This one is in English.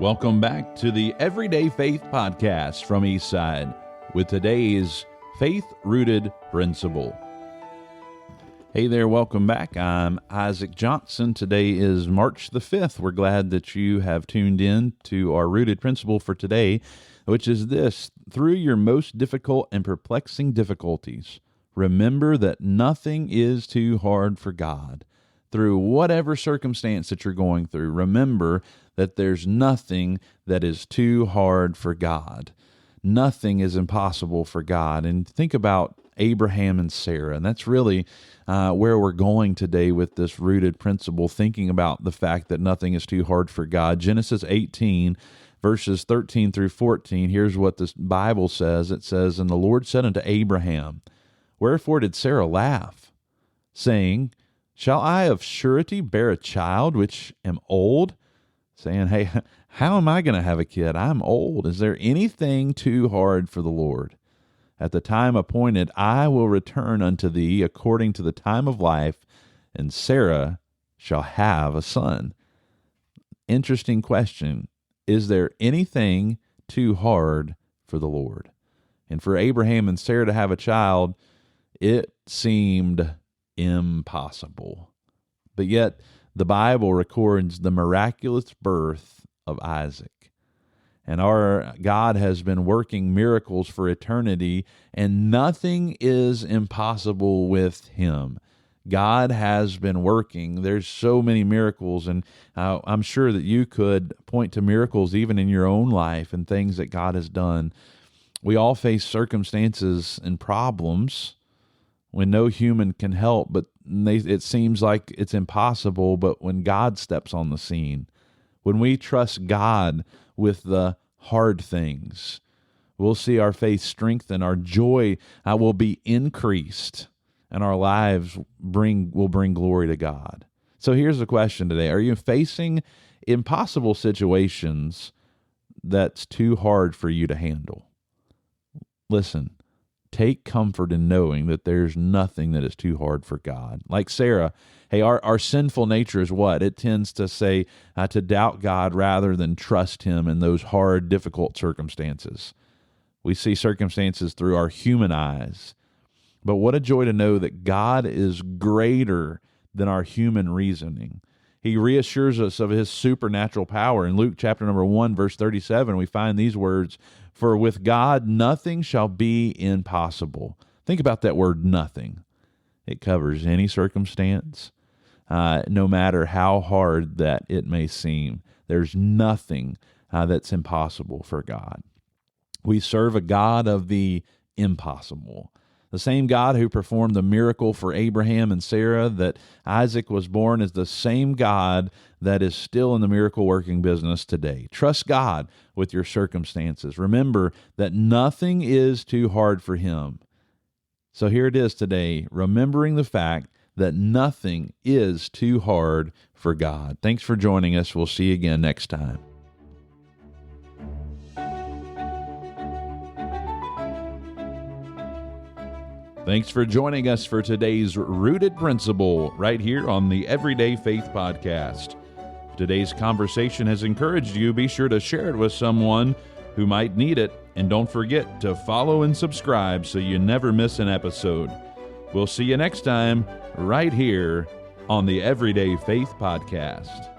Welcome back to the Everyday Faith Podcast from Eastside with today's faith-rooted principle. Hey there, welcome back. I'm Isaac Johnson. Today is March the 5th. We're glad that you have tuned in to our rooted principle for today, which is this: through your most difficult and perplexing difficulties, remember that nothing is too hard for God. Through whatever circumstance that you're going through, remember that there's nothing that is too hard for God. Nothing is impossible for God. And think about Abraham and Sarah, and that's really where we're going today with this rooted principle, thinking about the fact that nothing is too hard for God. Genesis 18, verses 13 through 14, here's what the Bible says. It says, "And the Lord said unto Abraham, Wherefore did Sarah laugh, saying, Shall I of surety bear a child which am old?" Saying, hey, how am I going to have a kid? I'm old. Is there anything too hard for the Lord? At the time appointed, I will return unto thee according to the time of life, and Sarah shall have a son. Interesting question. Is there anything too hard for the Lord? And for Abraham and Sarah to have a child, it seemed impossible. But yet, the Bible records the miraculous birth of Isaac. And our God has been working miracles for eternity, and nothing is impossible with him. God has been working. There's so many miracles, and I'm sure that you could point to miracles even in your own life and things that God has done. We all face circumstances and problems when no human can help, but it seems like it's impossible. But when God steps on the scene, when we trust God with the hard things, we'll see our faith strengthen, our joy will be increased, and our lives will bring glory to God. So here's the question today. Are you facing impossible situations that's too hard for you to handle? Listen. Take comfort in knowing that there's nothing that is too hard for God. Like Sarah, hey, our sinful nature is what? It tends to say to doubt God rather than trust him in those hard, difficult circumstances. We see circumstances through our human eyes. But what a joy to know that God is greater than our human reasoning. He reassures us of his supernatural power. In Luke chapter number 1, verse 37, we find these words, "For with God nothing shall be impossible." Think about that word, nothing. It covers any circumstance, no matter how hard that it may seem. There's nothing that's impossible for God. We serve a God of the impossible. The same God who performed the miracle for Abraham and Sarah that Isaac was born is the same God that is still in the miracle-working business today. Trust God with your circumstances. Remember that nothing is too hard for him. So here it is today, remembering the fact that nothing is too hard for God. Thanks for joining us. We'll see you again next time. Thanks for joining us for today's Rooted Principle right here on the Everyday Faith Podcast. If today's conversation has encouraged you, be sure to share it with someone who might need it, and don't forget to follow and subscribe so you never miss an episode. We'll see you next time right here on the Everyday Faith Podcast.